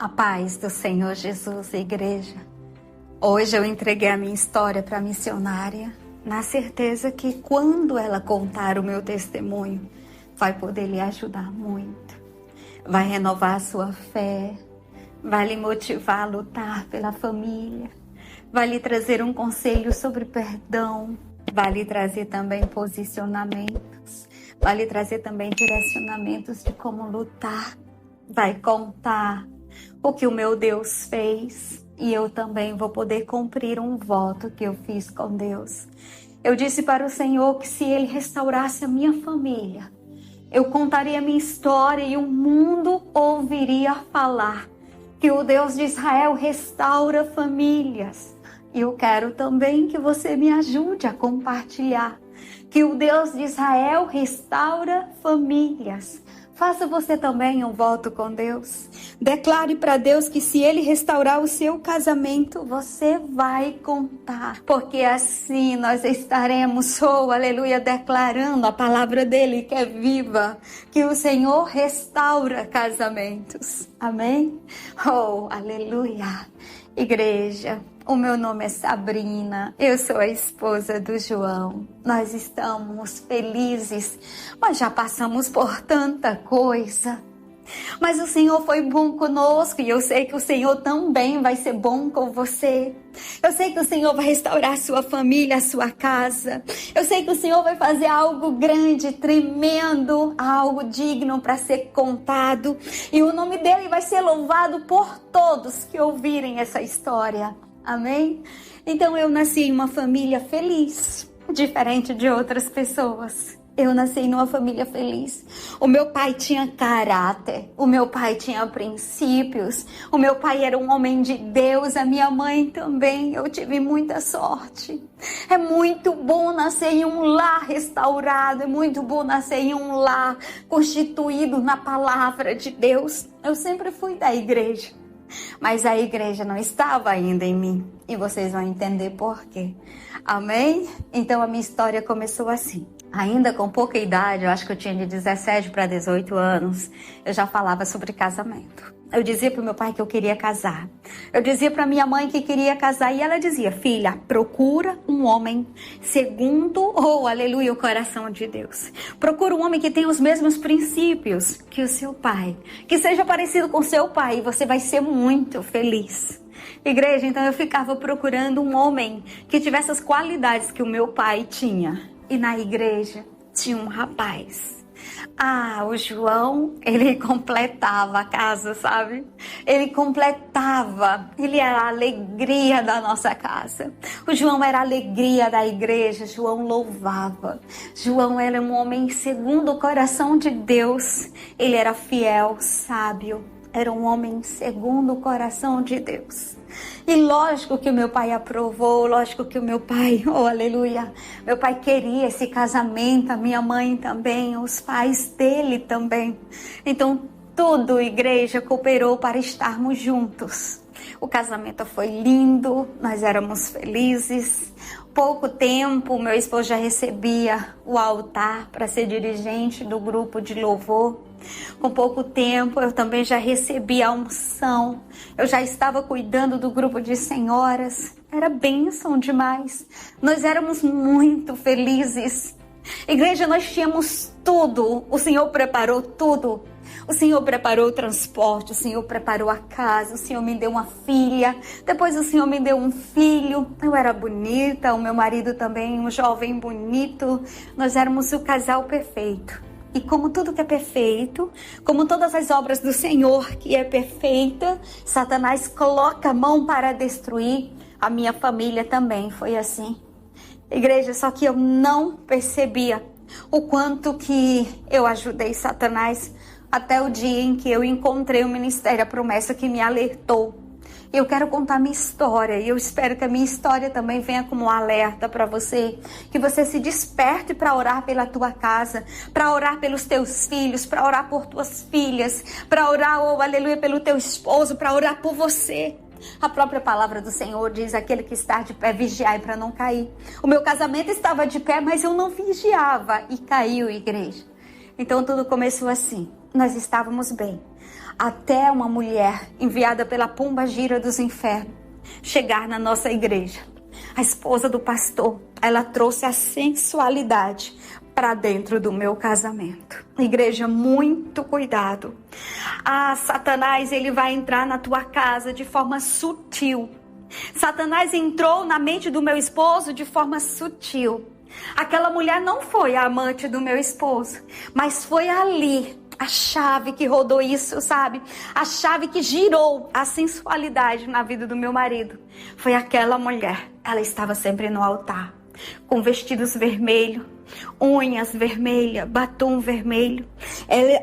A paz do Senhor Jesus, igreja. Hoje eu entreguei a minha história para a missionária, na certeza que quando ela contar o meu testemunho, vai poder lhe ajudar muito. Vai renovar a sua fé, vai lhe motivar a lutar pela família, vai lhe trazer um conselho sobre perdão, vai lhe trazer também posicionamentos, vai lhe trazer também direcionamentos de como lutar, vai contar o que o meu Deus fez e eu também vou poder cumprir um voto que eu fiz com Deus. Eu disse para o Senhor que se Ele restaurasse a minha família, eu contaria a minha história e o mundo ouviria falar que o Deus de Israel restaura famílias. E eu quero também que você me ajude a compartilhar que o Deus de Israel restaura famílias. Faça você também um voto com Deus. Declare para Deus que se Ele restaurar o seu casamento, você vai contar. Porque assim nós estaremos, aleluia, declarando a palavra dEle que é viva. Que o Senhor restaura casamentos. Amém? Aleluia. Igreja, o meu nome é Sabrina, eu sou a esposa do João. Nós estamos felizes, mas já passamos por tanta coisa. Mas o Senhor foi bom conosco e eu sei que o Senhor também vai ser bom com você. Eu sei que o Senhor vai restaurar a sua família, a sua casa. Eu sei que o Senhor vai fazer algo grande, tremendo, algo digno para ser contado. E o nome dele vai ser louvado por todos que ouvirem essa história. Amém? Então eu nasci em uma família feliz, diferente de outras pessoas. Eu nasci numa família feliz. O meu pai tinha caráter, o meu pai tinha princípios, o meu pai era um homem de Deus, a minha mãe também. Eu tive muita sorte. É muito bom nascer em um lar restaurado, é muito bom nascer em um lar constituído na palavra de Deus. Eu sempre fui da igreja, mas a igreja não estava ainda em mim. E vocês vão entender por quê. Amém? Então a minha história começou assim. Ainda com pouca idade, eu acho que eu tinha de 17 para 18 anos, eu já falava sobre casamento. Eu dizia para o meu pai que eu queria casar. Eu dizia para minha mãe que queria casar e ela dizia: filha, procura um homem segundo, aleluia, o coração de Deus. Procura um homem que tenha os mesmos princípios que o seu pai, que seja parecido com o seu pai e você vai ser muito feliz. Igreja, então eu ficava procurando um homem que tivesse as qualidades que o meu pai tinha. E na igreja tinha um rapaz. O João, ele completava a casa, sabe? Ele completava, ele era a alegria da nossa casa. O João era a alegria da igreja, João louvava. João era um homem segundo o coração de Deus. Ele era fiel, sábio, era um homem segundo o coração de Deus. E lógico que o meu pai aprovou, lógico que o meu pai, aleluia, meu pai queria esse casamento, a minha mãe também, os pais dele também. Então tudo, igreja, cooperou para estarmos juntos. O casamento foi lindo, nós éramos felizes. Pouco tempo, meu esposo já recebia o altar para ser dirigente do grupo de louvor. Com pouco tempo, eu também já recebia a unção. Eu já estava cuidando do grupo de senhoras. Era bênção demais. Nós éramos muito felizes. Igreja, nós tínhamos tudo. O Senhor preparou tudo. O Senhor preparou o transporte, o Senhor preparou a casa, o Senhor me deu uma filha, depois o Senhor me deu um filho. Eu era bonita, o meu marido também, um jovem bonito. Nós éramos o casal perfeito. E como tudo que é perfeito, como todas as obras do Senhor que é perfeita, Satanás coloca a mão para destruir. A minha família também foi assim. Igreja, só que eu não percebia o quanto que eu ajudei Satanás até o dia em que eu encontrei o Ministério A Promessa que me alertou. Eu quero contar minha história e eu espero que a minha história também venha como um alerta para você. Que você se desperte para orar pela tua casa, para orar pelos teus filhos, para orar por tuas filhas, para orar, aleluia, pelo teu esposo, para orar por você. A própria palavra do Senhor diz: aquele que está de pé, vigiai para não cair. O meu casamento estava de pé, mas eu não vigiava e caiu, igreja. Então tudo começou assim. Nós estávamos bem. até uma mulher enviada pela pomba gira dos infernos chegar na nossa igreja. A esposa do pastor, ela trouxe a sensualidade para dentro do meu casamento. Igreja, muito cuidado. Satanás, ele vai entrar na tua casa de forma sutil. Satanás entrou na mente do meu esposo de forma sutil. Aquela mulher não foi a amante do meu esposo, mas foi ali a chave que rodou isso, sabe? A chave que girou a sensualidade na vida do meu marido. Foi aquela mulher. Ela estava sempre no altar, com vestidos vermelhos, unhas vermelhas, batom vermelho.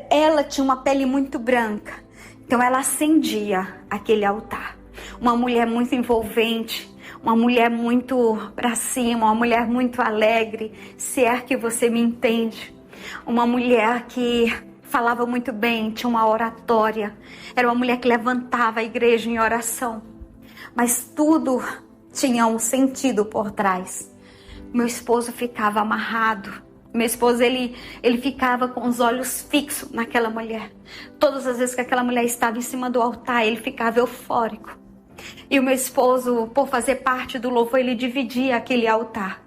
Ela tinha uma pele muito branca, então ela acendia aquele altar. Uma mulher muito envolvente, uma mulher muito pra cima, uma mulher muito alegre, se é que você me entende. Uma mulher que falava muito bem, tinha uma oratória. Era uma mulher que levantava a igreja em oração. Mas tudo tinha um sentido por trás. Meu esposo ficava amarrado. Meu esposo, ele ficava com os olhos fixos naquela mulher. Todas as vezes que aquela mulher estava em cima do altar, ele ficava eufórico. E o meu esposo, por fazer parte do louvor, ele dividia aquele altar.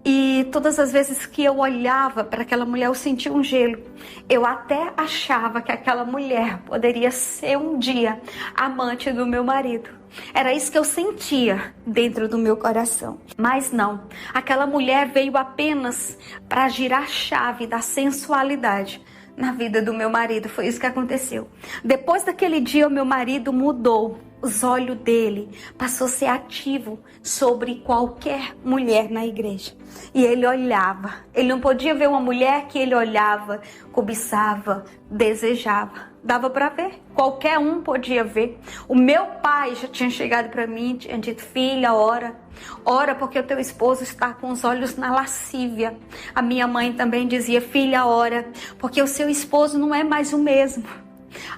E todas as vezes que eu olhava para aquela mulher, eu sentia um gelo. Eu até achava que aquela mulher poderia ser um dia amante do meu marido. Era isso que eu sentia dentro do meu coração. Mas não, aquela mulher veio apenas para girar a chave da sensualidade na vida do meu marido. Foi isso que aconteceu. Depois daquele dia, o meu marido mudou. Os olhos dele passou a ser ativo sobre qualquer mulher na igreja. E ele olhava. Ele não podia ver uma mulher que ele olhava, cobiçava, desejava. Dava para ver. Qualquer um podia ver. O meu pai já tinha chegado para mim, tinha dito: filha, ora. Ora porque o teu esposo está com os olhos na lascívia. A minha mãe também dizia: filha, ora, porque o seu esposo não é mais o mesmo.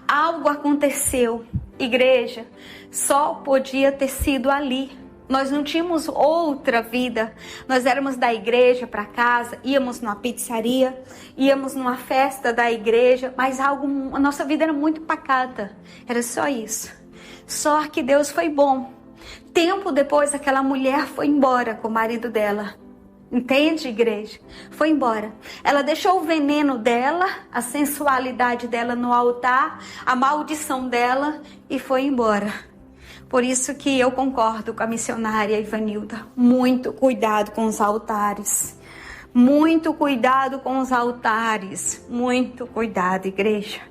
Algo aconteceu. Igreja, só podia ter sido ali. Nós não tínhamos outra vida. Nós éramos da igreja para casa, íamos numa pizzaria, íamos numa festa da igreja, mas a nossa vida era muito pacata. Era só isso. Só que Deus foi bom. Tempo depois, aquela mulher foi embora com o marido dela. Entende, igreja? Foi embora. Ela deixou o veneno dela, a sensualidade dela no altar, a maldição dela, e foi embora. Por isso que eu concordo com a missionária Ivanilda. Muito cuidado com os altares. Muito cuidado com os altares. Muito cuidado, igreja.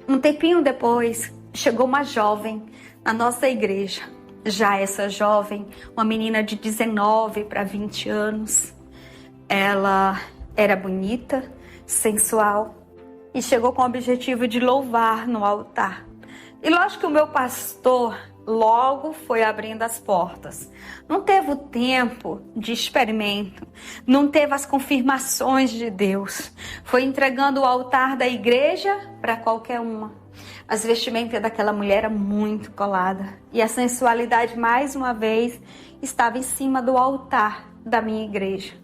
Um tempinho depois, chegou uma jovem na nossa igreja. Já essa jovem, uma menina de 19 para 20 anos. Ela era bonita, sensual e chegou com o objetivo de louvar no altar. E lógico que o meu pastor logo foi abrindo as portas. Não teve o tempo de experimento, não teve as confirmações de Deus. Foi entregando o altar da igreja para qualquer uma. As vestimentas daquela mulher eram muito coladas e a sensualidade, mais uma vez, estava em cima do altar da minha igreja.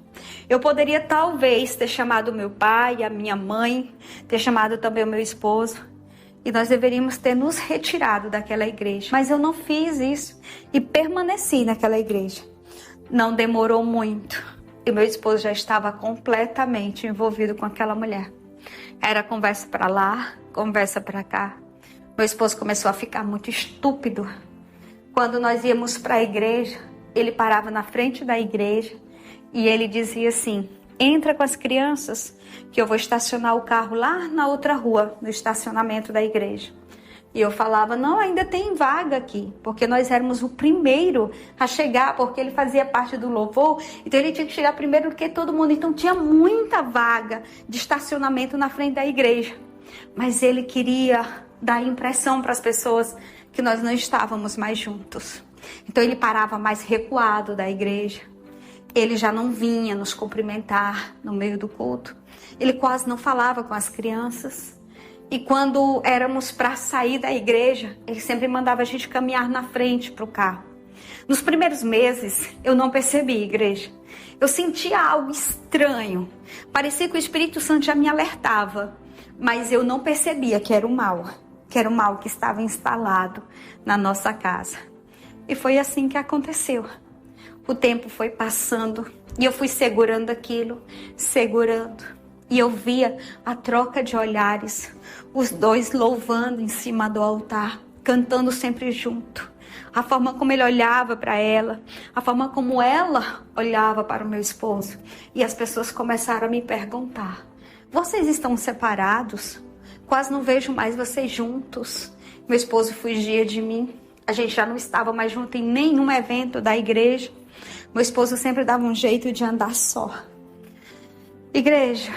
Eu poderia talvez ter chamado meu pai, a minha mãe, ter chamado também o meu esposo, e nós deveríamos ter nos retirado daquela igreja. Mas eu não fiz isso e permaneci naquela igreja. Não demorou muito e meu esposo já estava completamente envolvido com aquela mulher. Era conversa para lá, conversa para cá. Meu esposo começou a ficar muito estúpido. Quando nós íamos para a igreja, ele parava na frente da igreja e ele dizia assim: entra com as crianças que eu vou estacionar o carro lá na outra rua, no estacionamento da igreja. E eu falava: não, ainda tem vaga aqui, porque nós éramos o primeiro a chegar, porque ele fazia parte do louvor, então ele tinha que chegar primeiro do que todo mundo, então tinha muita vaga de estacionamento na frente da igreja. Mas ele queria dar a impressão para as pessoas que nós não estávamos mais juntos. Então ele parava mais recuado da igreja. Ele já não vinha nos cumprimentar no meio do culto. Ele quase não falava com as crianças. E quando éramos para sair da igreja, ele sempre mandava a gente caminhar na frente para o carro. Nos primeiros meses, eu não percebi, igreja. Eu sentia algo estranho. Parecia que o Espírito Santo já me alertava. Mas eu não percebia que era o mal. que era o mal que estava instalado na nossa casa. E foi assim que aconteceu. O tempo foi passando e eu fui segurando aquilo, segurando. E eu via a troca de olhares, os dois louvando em cima do altar, cantando sempre junto. A forma como ele olhava para ela, a forma como ela olhava para o meu esposo. E as pessoas começaram a me perguntar: vocês estão separados? Quase não vejo mais vocês juntos. Meu esposo fugia de mim. A gente já não estava mais junto em nenhum evento da igreja. Meu esposo sempre dava um jeito de andar só. Igreja,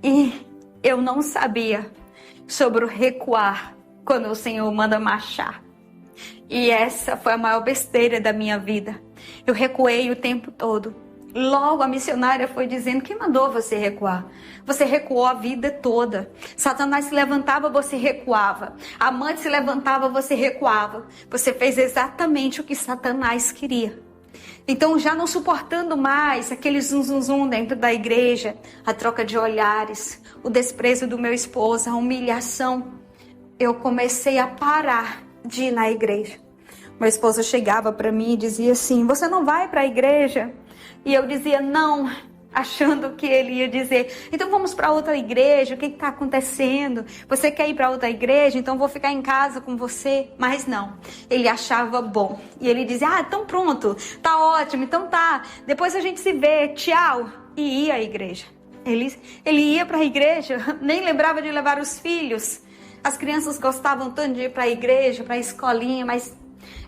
e eu não sabia sobre o recuar quando o Senhor manda marchar. E essa foi a maior besteira da minha vida. Eu recuei o tempo todo. Logo a missionária foi dizendo: quem mandou você recuar? Você recuou a vida toda. Satanás se levantava, você recuava. A amante se levantava, você recuava. Você fez exatamente o que Satanás queria. Então, já não suportando mais aquele zum dentro da igreja, a troca de olhares, o desprezo do meu esposo, a humilhação, eu comecei a parar de ir na igreja. Meu esposo chegava para mim e dizia assim: você não vai para a igreja? E eu dizia não, achando que ele ia dizer: então vamos para outra igreja, o que está acontecendo? Você quer ir para outra igreja? Então vou ficar em casa com você. Mas não, ele achava bom. E ele dizia: então pronto, tá ótimo, então tá, depois a gente se vê, tchau. E ia à igreja. Ele ia para a igreja, nem lembrava de levar os filhos. As crianças gostavam tanto de ir para a igreja, para a escolinha, mas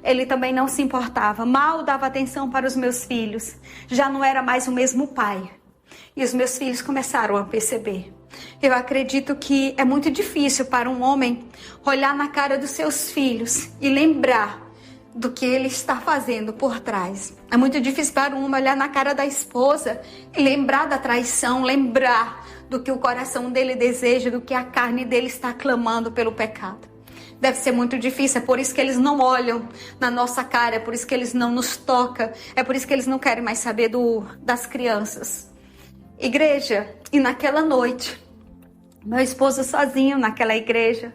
ele também não se importava. Mal dava atenção para os meus filhos. Já não era mais o mesmo pai. E os meus filhos começaram a perceber. Eu acredito que é muito difícil para um homem olhar na cara dos seus filhos e lembrar do que ele está fazendo por trás. É muito difícil para um homem olhar na cara da esposa e lembrar da traição, lembrar do que o coração dele deseja, do que a carne dele está clamando pelo pecado. Deve ser muito difícil, é por isso que eles não olham na nossa cara, é por isso que eles não nos tocam, é por isso que eles não querem mais saber das crianças. Igreja, e naquela noite, meu esposo sozinho naquela igreja,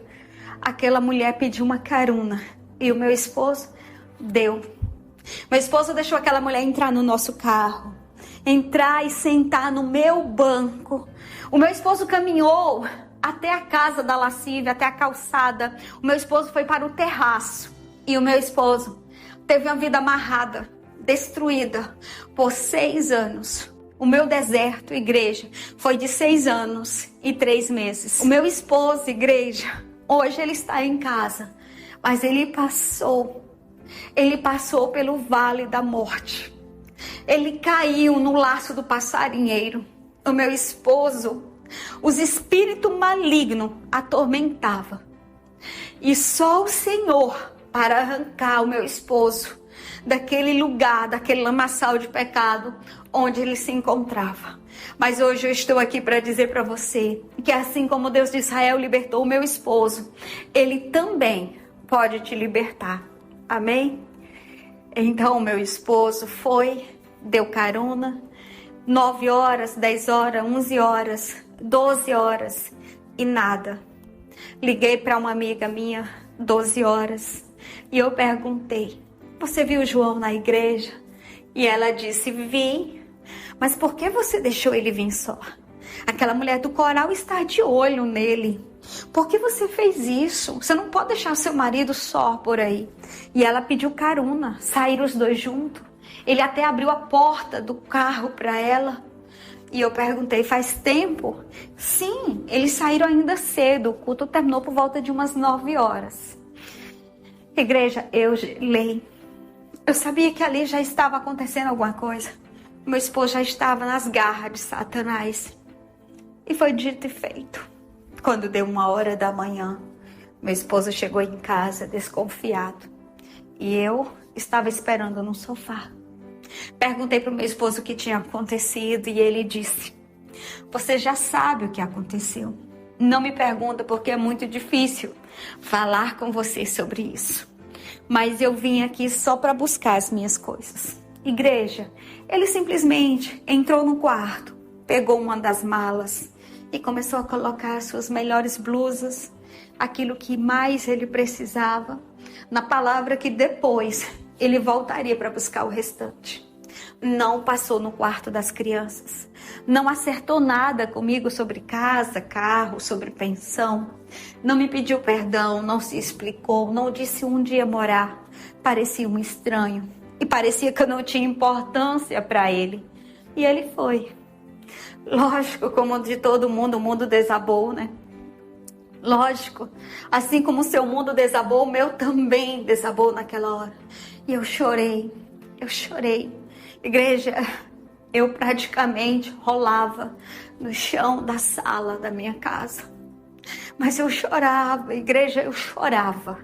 aquela mulher pediu uma carona e o meu esposo deu. Meu esposo deixou aquela mulher entrar no nosso carro, entrar e sentar no meu banco. O meu esposo caminhou até a casa da lascívia, até a calçada. O meu esposo foi para o terraço. E o meu esposo teve uma vida amarrada, destruída por 6 anos. O meu deserto, igreja, foi de 6 anos e 3 meses. O meu esposo, igreja, hoje ele está em casa. Mas ele passou pelo vale da morte. Ele caiu no laço do passarinheiro. O meu esposo, os espíritos malignos atormentavam. E só o Senhor para arrancar o meu esposo daquele lugar, daquele lamaçal de pecado onde ele se encontrava. Mas hoje eu estou aqui para dizer para você que assim como Deus de Israel libertou o meu esposo, Ele também pode te libertar. Amém? Então meu esposo deu carona, 9 horas, 10 horas, 11 horas, 12 horas e nada. Liguei para uma amiga minha, 12 horas, e eu perguntei: você viu o João na igreja? E ela disse: vi. Mas por que você deixou ele vir só? Aquela mulher do coral está de olho nele. Por que você fez isso? Você não pode deixar seu marido só por aí. E ela pediu carona, saíram os dois juntos. Ele até abriu a porta do carro para ela. E eu perguntei: faz tempo? Sim, eles saíram ainda cedo. O culto terminou por volta de umas 9 horas. Igreja, eu gelei. Eu sabia que ali já estava acontecendo alguma coisa. Meu esposo já estava nas garras de Satanás. E foi dito e feito. Quando deu 1h da manhã, meu esposo chegou em casa desconfiado. E eu estava esperando no sofá. Perguntei para o meu esposo o que tinha acontecido e ele disse: você já sabe o que aconteceu. Não me pergunta porque é muito difícil falar com você sobre isso. Mas eu vim aqui só para buscar as minhas coisas. Igreja, ele simplesmente entrou no quarto, pegou uma das malas e começou a colocar as suas melhores blusas, aquilo que mais ele precisava, na palavra que depois ele voltaria para buscar o restante. Não passou no quarto das crianças, não acertou nada comigo sobre casa, carro, sobre pensão, não me pediu perdão, não se explicou, não disse onde ia morar. Parecia um estranho e parecia que eu não tinha importância para ele. E ele foi. Lógico, como de todo mundo, o mundo desabou, né? Lógico, assim como o seu mundo desabou, o meu também desabou naquela hora. E eu chorei. Igreja, eu praticamente rolava no chão da sala da minha casa. Mas eu chorava, igreja, eu chorava.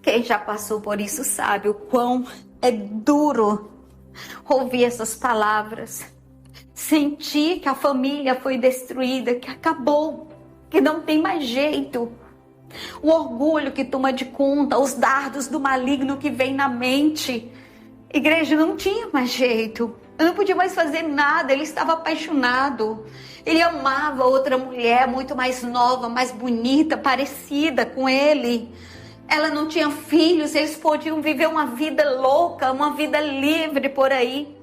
Quem já passou por isso sabe o quão é duro ouvir essas palavras. Sentir que a família foi destruída, que acabou, que não tem mais jeito. O orgulho que toma de conta, os dardos do maligno que vem na mente. Igreja, não tinha mais jeito. Eu não podia mais fazer nada, ele estava apaixonado. Ele amava outra mulher muito mais nova, mais bonita, parecida com ele. Ela não tinha filhos, eles podiam viver uma vida louca, uma vida livre por aí.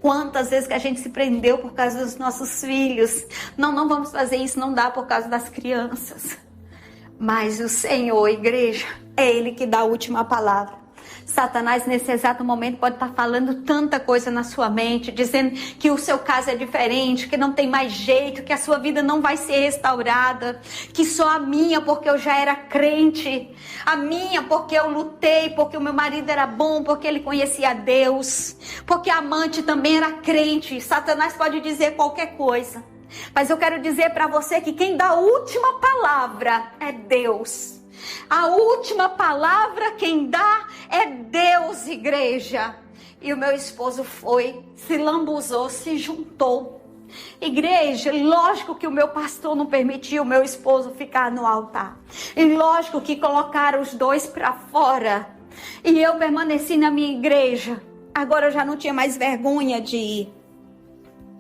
Quantas vezes que a gente se prendeu por causa dos nossos filhos. Não vamos fazer isso, não dá por causa das crianças. Mas o Senhor, igreja, é Ele que dá a última palavra. Satanás, nesse exato momento, pode estar falando tanta coisa na sua mente, dizendo que o seu caso é diferente, que não tem mais jeito, que a sua vida não vai ser restaurada, que só a minha, porque eu já era crente, a minha, porque eu lutei, porque o meu marido era bom, porque ele conhecia Deus, porque a amante também era crente. Satanás pode dizer qualquer coisa, mas eu quero dizer para você que quem dá a última palavra é Deus. A última palavra quem dá é Deus, igreja. E o meu esposo foi, se lambuzou, se juntou. Igreja, lógico que o meu pastor não permitiu o meu esposo ficar no altar. E lógico que colocaram os dois para fora. E eu permaneci na minha igreja. Agora eu já não tinha mais vergonha de ir.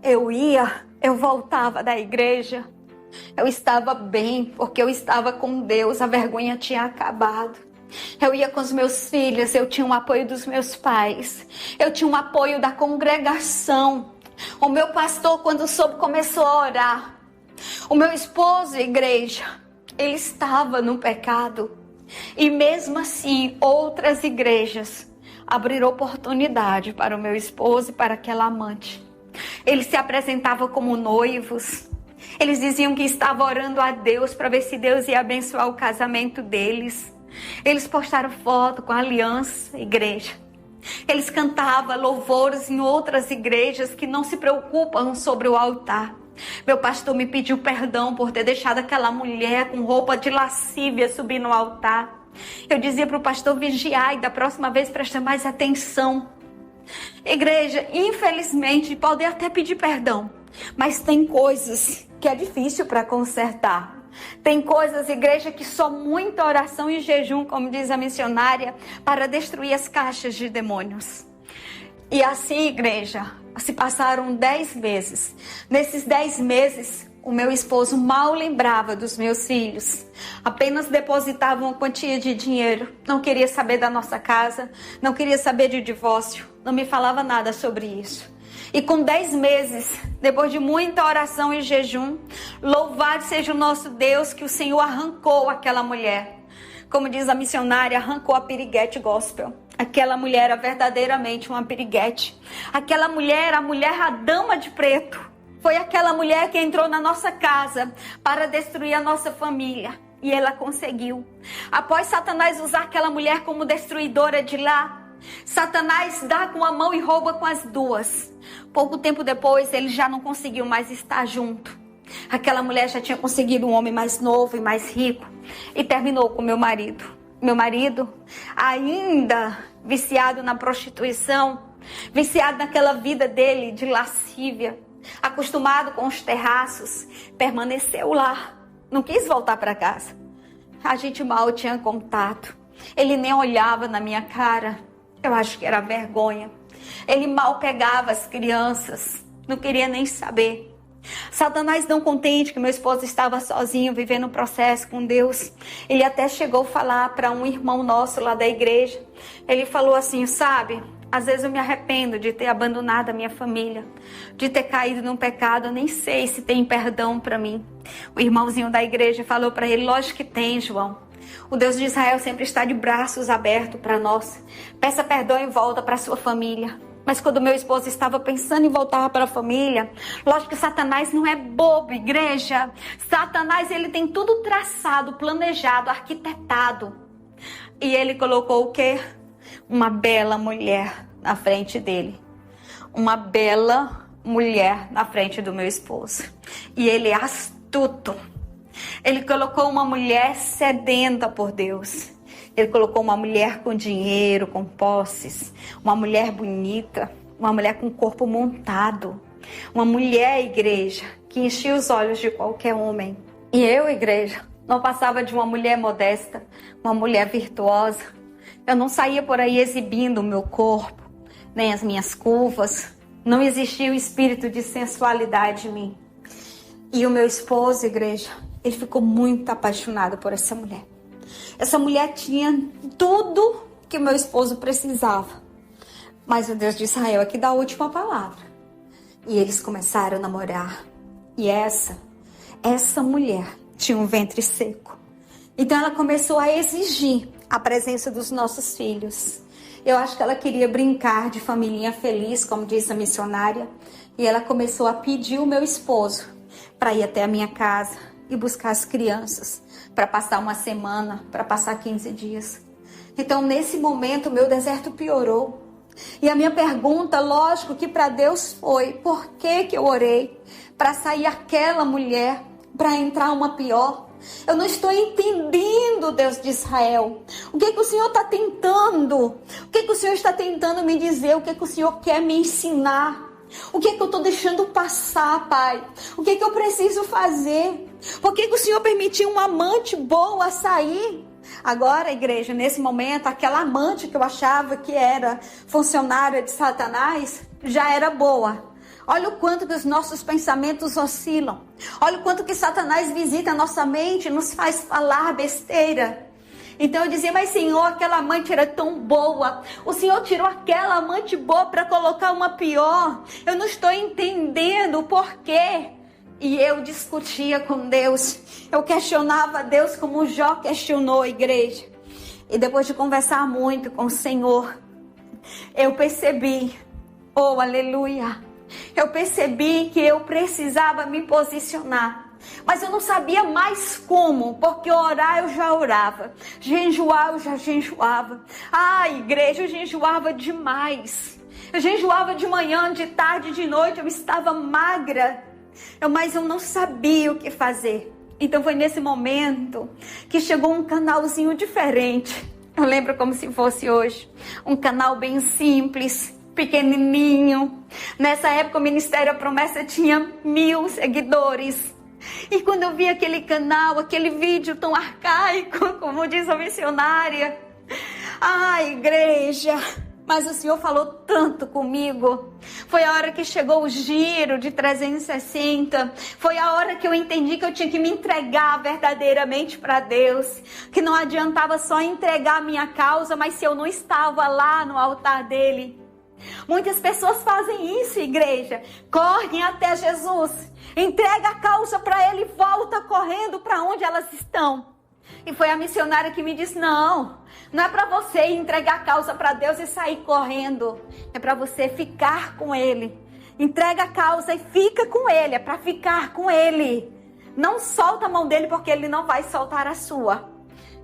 Eu voltava da igreja. Eu estava bem, porque eu estava com Deus, a vergonha tinha acabado. Eu ia com os meus filhos, eu tinha o apoio dos meus pais, eu tinha o apoio da congregação. O meu pastor, quando soube, começou a orar. O meu esposo, igreja, ele estava no pecado. E mesmo assim, outras igrejas abriram oportunidade para o meu esposo e para aquela amante. Eles se apresentavam como noivos. Eles diziam que estavam orando a Deus para ver se Deus ia abençoar o casamento deles. Eles postaram foto com a aliança, igreja. Eles cantavam louvores em outras igrejas que não se preocupam sobre o altar. Meu pastor me pediu perdão por ter deixado aquela mulher com roupa de lascívia subir no altar. Eu dizia para o pastor vigiar e da próxima vez prestar mais atenção. Igreja, infelizmente, pode até pedir perdão, mas tem coisas que é difícil para consertar. Tem coisas, igreja, que só muita oração e jejum, como diz a missionária, para destruir as caixas de demônios. E assim, igreja, se passaram 10 meses. Nesses 10 meses, o meu esposo mal lembrava dos meus filhos. Apenas depositava uma quantia de dinheiro. Não queria saber da nossa casa, não queria saber de divórcio, não me falava nada sobre isso. E com 10 meses, depois de muita oração e jejum, louvado seja o nosso Deus que o Senhor arrancou aquela mulher. Como diz a missionária, arrancou a piriguete gospel. Aquela mulher era verdadeiramente uma piriguete. Aquela mulher, a dama de preto. Foi aquela mulher que entrou na nossa casa para destruir a nossa família. E ela conseguiu. Após Satanás usar aquela mulher como destruidora de lá, Satanás dá com a mão e rouba com as duas. Pouco tempo depois, eles já não conseguiam mais estar junto. Aquela mulher já tinha conseguido um homem mais novo e mais rico e terminou com meu marido. Meu marido, ainda viciado na prostituição, viciado naquela vida dele de lascívia, acostumado com os terraços, permaneceu lá. Não quis voltar para casa. A gente mal tinha contato. Ele nem olhava na minha cara. Eu acho que era vergonha. Ele mal pegava as crianças. Não queria nem saber. Satanás, não contente que meu esposo estava sozinho, vivendo um processo com Deus, ele até chegou a falar para um irmão nosso lá da igreja. Ele falou assim, sabe, às vezes eu me arrependo de ter abandonado a minha família, de ter caído num pecado, eu nem sei se tem perdão para mim. O irmãozinho da igreja falou para ele, lógico que tem, João. O Deus de Israel sempre está de braços abertos para nós. Peça perdão e volta para sua família. Mas quando meu esposo estava pensando em voltar para a família, lógico que Satanás não é bobo, igreja. Satanás, ele tem tudo traçado, planejado, arquitetado. E ele colocou o quê? Uma bela mulher na frente dele. Uma bela mulher na frente do meu esposo. E ele é astuto. Ele colocou uma mulher sedenta por Deus. Ele colocou uma mulher com dinheiro, com posses, uma mulher bonita, uma mulher com corpo montado, uma mulher, igreja, que enchia os olhos de qualquer homem. E eu, igreja, não passava de uma mulher modesta, uma mulher virtuosa. Eu não saía por aí exibindo o meu corpo, nem as minhas curvas. Não existia o espírito de sensualidade em mim. E o meu esposo, igreja, ele ficou muito apaixonado por essa mulher. Essa mulher tinha tudo que meu esposo precisava. Mas o Deus de Israel é que dá a última palavra. E eles começaram a namorar. E essa mulher tinha um ventre seco. Então ela começou a exigir a presença dos nossos filhos. Eu acho que ela queria brincar de família feliz, como disse a missionária. E ela começou a pedir o meu esposo para ir até a minha casa e buscar as crianças, para passar uma semana, para passar 15 dias. Então, nesse momento, o meu deserto piorou. E a minha pergunta, lógico que para Deus foi, por que eu orei? Para sair aquela mulher, para entrar uma pior? Eu não estou entendendo, Deus de Israel. O que o Senhor está tentando? O que o Senhor está tentando me dizer? O que o Senhor quer me ensinar? O que eu estou deixando passar, Pai? O que eu preciso fazer? Por que o Senhor permitiu uma amante boa sair? Agora, igreja, nesse momento, aquela amante que eu achava que era funcionária de Satanás, já era boa. Olha o quanto que os nossos pensamentos oscilam. Olha o quanto que Satanás visita a nossa mente e nos faz falar besteira. Então eu dizia, mas Senhor, aquela amante era tão boa. O Senhor tirou aquela amante boa para colocar uma pior. Eu não estou entendendo o porquê. E eu discutia com Deus. Eu questionava Deus como Jó questionou a igreja. E depois de conversar muito com o Senhor, eu percebi, oh aleluia, eu percebi que eu precisava me posicionar. Mas eu não sabia mais como, porque orar eu já orava, jejuar eu já jejuava. Igreja, eu jejuava demais. Eu jejuava de manhã, de tarde, de noite, eu estava magra. Mas eu não sabia o que fazer. Então foi nesse momento que chegou um canalzinho diferente. Eu lembro como se fosse hoje. Um canal bem simples, pequenininho. Nessa época o Ministério A Promessa tinha 1000 seguidores. E quando eu vi aquele canal, aquele vídeo tão arcaico, como diz a missionária, igreja, mas o Senhor falou tanto comigo. Foi a hora que chegou o giro de 360, foi a hora que eu entendi que eu tinha que me entregar verdadeiramente para Deus, que não adiantava só entregar a minha causa, mas se eu não estava lá no altar dele. Muitas pessoas fazem isso, igreja, correm até Jesus, entrega a causa para ele e volta correndo para onde elas estão. E foi a missionária que me disse, não é para você entregar a causa para Deus e sair correndo, é para você ficar com ele. Entrega a causa e fica com ele, é para ficar com ele. Não solta a mão dele porque ele não vai soltar a sua.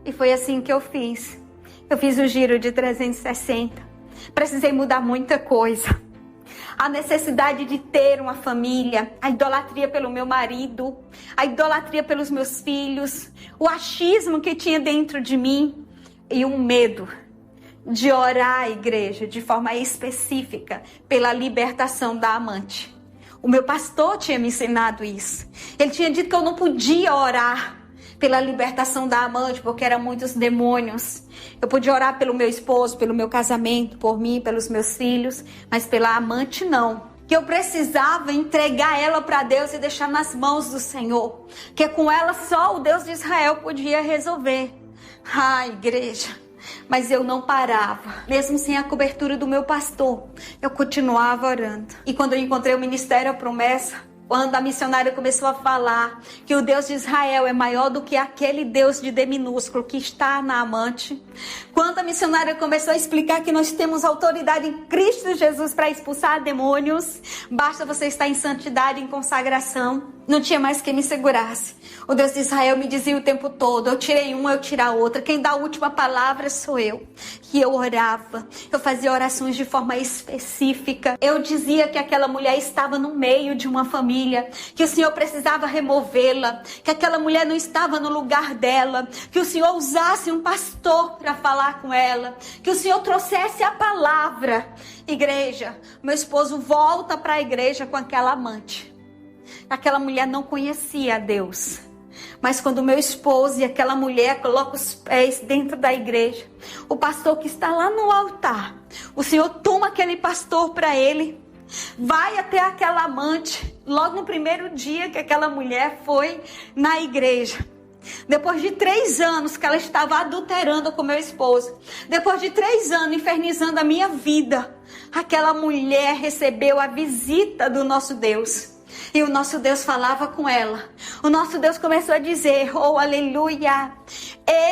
E foi assim que eu fiz. Eu fiz o giro de 360. Precisei mudar muita coisa. A necessidade de ter uma família, a idolatria pelo meu marido, a idolatria pelos meus filhos, o achismo que tinha dentro de mim e um medo de orar, igreja, de forma específica pela libertação da amante. O meu pastor tinha me ensinado isso. Ele tinha dito que eu não podia orar pela libertação da amante, porque eram muitos demônios. Eu podia orar pelo meu esposo, pelo meu casamento, por mim, pelos meus filhos, mas pela amante não. que eu precisava entregar ela para Deus e deixar nas mãos do Senhor, que com ela só o Deus de Israel podia resolver. Igreja, mas eu não parava, mesmo sem a cobertura do meu pastor, eu continuava orando. E quando eu encontrei o Ministério A Promessa, quando a missionária começou a falar que o Deus de Israel é maior do que aquele Deus de D minúsculo que está na amante, quando a missionária começou a explicar que nós temos autoridade em Cristo Jesus para expulsar demônios, basta você estar em santidade, em consagração, não tinha mais quem me segurasse. O Deus de Israel me dizia o tempo todo, eu tirei uma, eu tiro a outra, quem dá a última palavra sou eu. E eu orava, eu fazia orações de forma específica, eu dizia que aquela mulher estava no meio de uma família, que o Senhor precisava removê-la, que aquela mulher não estava no lugar dela, que o Senhor usasse um pastor para falar com ela, que o Senhor trouxesse a palavra. Igreja, meu esposo volta para a igreja com aquela amante. Aquela mulher não conhecia a Deus. Mas quando meu esposo e aquela mulher colocam os pés dentro da igreja, o pastor que está lá no altar, o Senhor toma aquele pastor para ele, vai até aquela amante, logo no primeiro dia que aquela mulher foi na igreja. Depois de 3 anos que ela estava adulterando com meu esposo, depois de 3 anos infernizando a minha vida, aquela mulher recebeu a visita do nosso Deus. E o nosso Deus falava com ela. O nosso Deus começou a dizer, oh aleluia,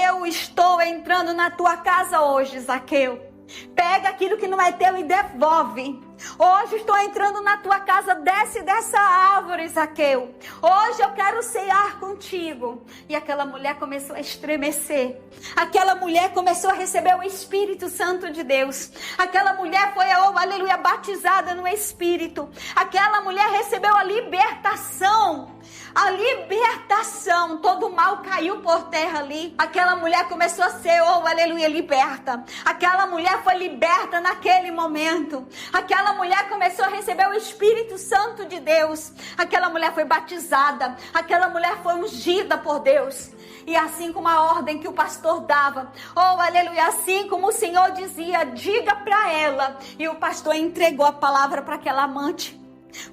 eu estou entrando na tua casa hoje, Zaqueu. Pega aquilo que não é teu e devolve. Hoje estou entrando na tua casa, desce dessa árvore, Zaqueu. Hoje eu quero cear contigo. E aquela mulher começou a estremecer. Aquela mulher começou a receber o Espírito Santo de Deus. Aquela mulher foi, oh aleluia, batizada no Espírito. Aquela mulher recebeu a libertação. A libertação, todo o mal caiu por terra ali. Aquela mulher começou a ser, oh aleluia, liberta. Aquela mulher foi liberta naquele momento. Aquela mulher começou a receber o Espírito Santo de Deus. Aquela mulher foi batizada. Aquela mulher foi ungida por Deus. E assim como a ordem que o pastor dava, oh aleluia, assim como o Senhor dizia, diga para ela. E o pastor entregou a palavra para aquela amante.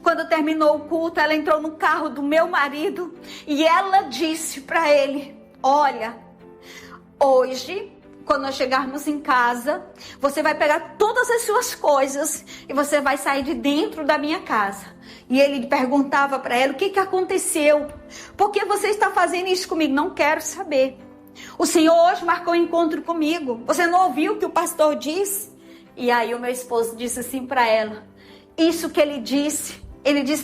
Quando terminou o culto, ela entrou no carro do meu marido e ela disse para ele, olha, hoje, quando nós chegarmos em casa, você vai pegar todas as suas coisas e você vai sair de dentro da minha casa. E ele perguntava para ela, o que aconteceu? Por que você está fazendo isso comigo? Não quero saber. O Senhor hoje marcou um encontro comigo. Você não ouviu o que o pastor disse? E aí o meu esposo disse assim para ela, isso que ele disse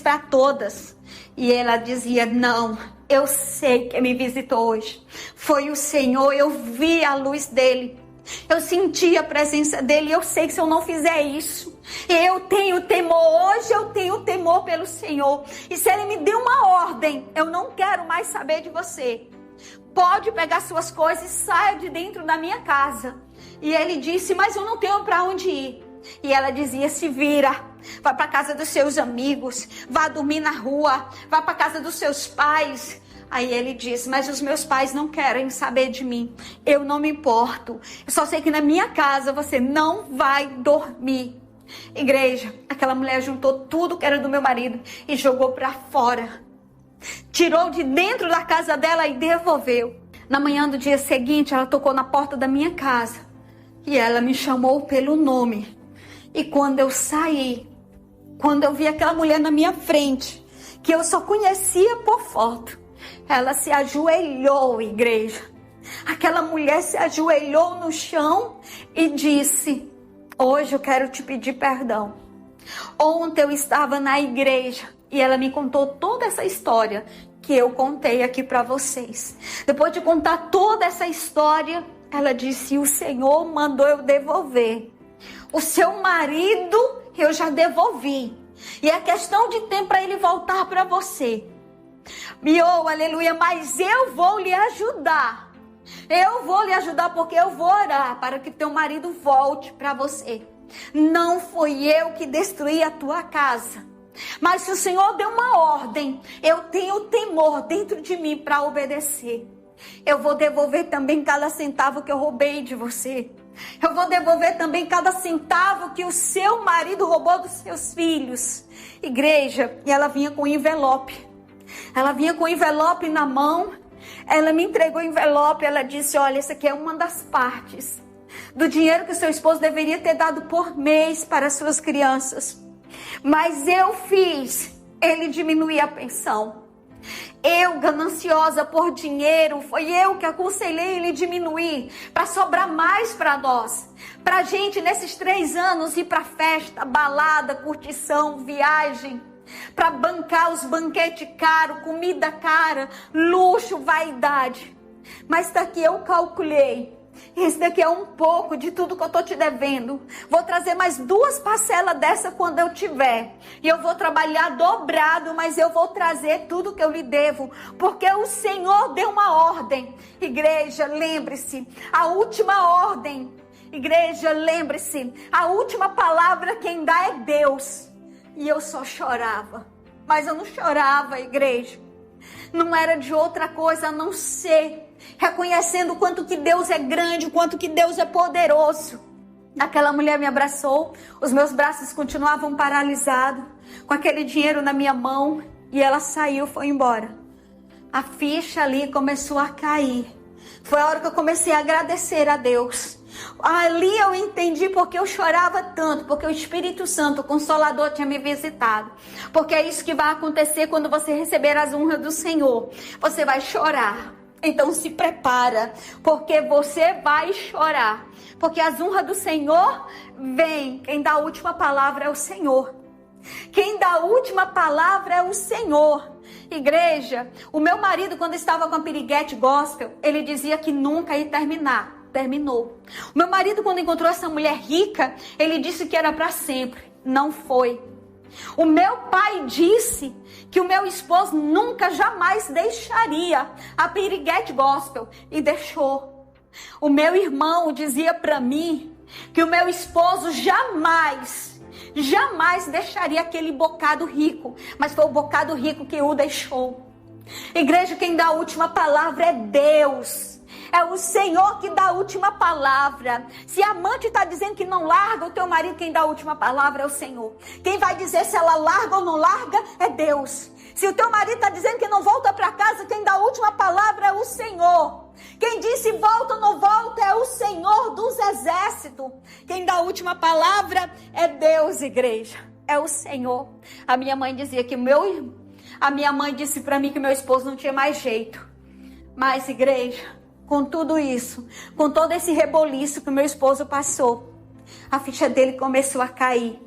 para todas. E ela dizia, não, eu sei que me visitou hoje. Foi o Senhor, eu vi a luz dele. Eu senti a presença dele. Eu sei que se eu não fizer isso, eu tenho temor. Hoje eu tenho temor pelo Senhor. E se ele me deu uma ordem, eu não quero mais saber de você. Pode pegar suas coisas e saia de dentro da minha casa. E ele disse, mas eu não tenho para onde ir. E ela dizia, se vira, vai para casa dos seus amigos, vá dormir na rua, vá para casa dos seus pais. Aí ele disse, mas os meus pais não querem saber de mim, eu não me importo, eu só sei que na minha casa você não vai dormir. Igreja, aquela mulher juntou tudo que era do meu marido e jogou para fora, tirou de dentro da casa dela e devolveu. Na manhã do dia seguinte, ela tocou na porta da minha casa e ela me chamou pelo nome. E quando eu saí, quando eu vi aquela mulher na minha frente, que eu só conhecia por foto, ela se ajoelhou, igreja. Aquela mulher se ajoelhou no chão e disse, hoje eu quero te pedir perdão. Ontem eu estava na igreja e ela me contou toda essa história que eu contei aqui para vocês. Depois de contar toda essa história, ela disse, o Senhor mandou eu devolver. O seu marido eu já devolvi. E é questão de tempo para ele voltar para você. E oh, aleluia, mas eu vou lhe ajudar. Eu vou lhe ajudar porque eu vou orar para que teu marido volte para você. Não foi eu que destruí a tua casa. Mas se o Senhor deu uma ordem, eu tenho temor dentro de mim para obedecer. Eu vou devolver também cada centavo que eu roubei de você. Eu vou devolver também cada centavo que o seu marido roubou dos seus filhos. igreja, e ela vinha com um envelope. Ela vinha com um envelope na mão. Ela me entregou o envelope. Ela disse: olha, essa aqui é uma das partes do dinheiro que o seu esposo deveria ter dado por mês para as suas crianças. Mas eu fiz ele diminuir a pensão. Eu, gananciosa por dinheiro, foi eu que aconselhei ele diminuir, para sobrar mais para nós. Para a gente, nesses 3 anos, ir para festa, balada, curtição, viagem, para bancar os banquetes caros, comida cara, luxo, vaidade. Mas daqui eu calculei. Esse daqui é um pouco de tudo que eu estou te devendo. Vou trazer mais 2 parcelas dessa quando eu tiver. E eu vou trabalhar dobrado, mas eu vou trazer tudo que eu lhe devo. Porque o Senhor deu uma ordem. Igreja, lembre-se, a última ordem. Igreja, lembre-se, a última palavra quem dá é Deus. E eu só chorava. Mas eu não chorava, igreja. Não era de outra coisa a não ser reconhecendo o quanto que Deus é grande, o quanto que Deus é poderoso. Aquela mulher me abraçou, os meus braços continuavam paralisados, com aquele dinheiro na minha mão, e ela saiu, foi embora. A ficha ali começou a cair. Foi a hora que eu comecei a agradecer a Deus. Ali eu entendi porque eu chorava tanto, porque o Espírito Santo, o Consolador, tinha me visitado. Porque é isso que vai acontecer quando você receber as honras do Senhor. Você vai chorar. Então se prepara, porque você vai chorar. Porque as honras do Senhor vêm. Quem dá a última palavra é o Senhor. Quem dá a última palavra é o Senhor. Igreja, o meu marido, quando estava com a Piriguete Gospel, ele dizia que nunca ia terminar. Terminou. O meu marido, quando encontrou essa mulher rica, ele disse que era para sempre. Não foi. O meu pai disse que o meu esposo nunca, jamais deixaria a Piriguete Gospel, e deixou. O meu irmão dizia para mim que o meu esposo jamais deixaria aquele bocado rico, mas foi o bocado rico que o deixou. Igreja, quem dá a última palavra é Deus. É o Senhor que dá a última palavra. Se a amante está dizendo que não larga o teu marido, quem dá a última palavra é o Senhor. Quem vai dizer se ela larga ou não larga é Deus. Se o teu marido está dizendo que não volta para casa, quem dá a última palavra é o Senhor. Quem disse volta ou não volta é o Senhor dos exércitos. Quem dá a última palavra é Deus, igreja. É o Senhor. A minha mãe dizia que a minha mãe disse para mim que meu esposo não tinha mais jeito. Mas, igreja, com tudo isso, com todo esse reboliço que o meu esposo passou, a ficha dele começou a cair.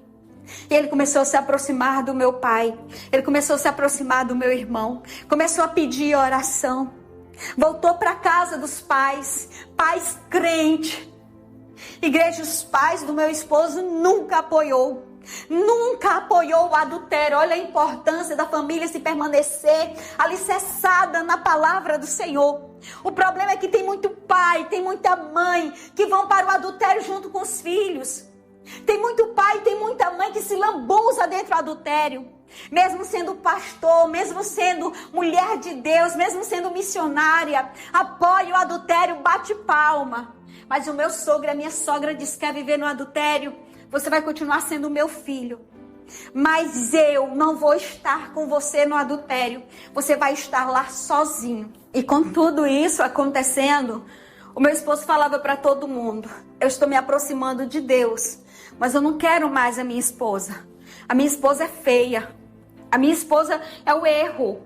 E ele começou a se aproximar do meu pai. Ele começou a se aproximar do meu irmão. Começou a pedir oração. Voltou para casa dos pais. Pais crentes. Igreja, os pais do meu esposo nunca apoiou. Nunca apoiou o adultério. Olha a importância da família se permanecer alicerçada na palavra do Senhor. O problema é que tem muito pai, tem muita mãe que vão para o adultério junto com os filhos. Tem muito pai, tem muita mãe que se lambuza dentro do adultério. Mesmo sendo pastor, mesmo sendo mulher de Deus, mesmo sendo missionária, apoia o adultério, bate palma. Mas o meu sogro e a minha sogra diz que quer viver no adultério. Você vai continuar sendo meu filho. Mas eu não vou estar com você no adultério. Você vai estar lá sozinho. E com tudo isso acontecendo, o meu esposo falava para todo mundo: eu estou me aproximando de Deus, mas eu não quero mais a minha esposa. A minha esposa é feia. A minha esposa é o erro.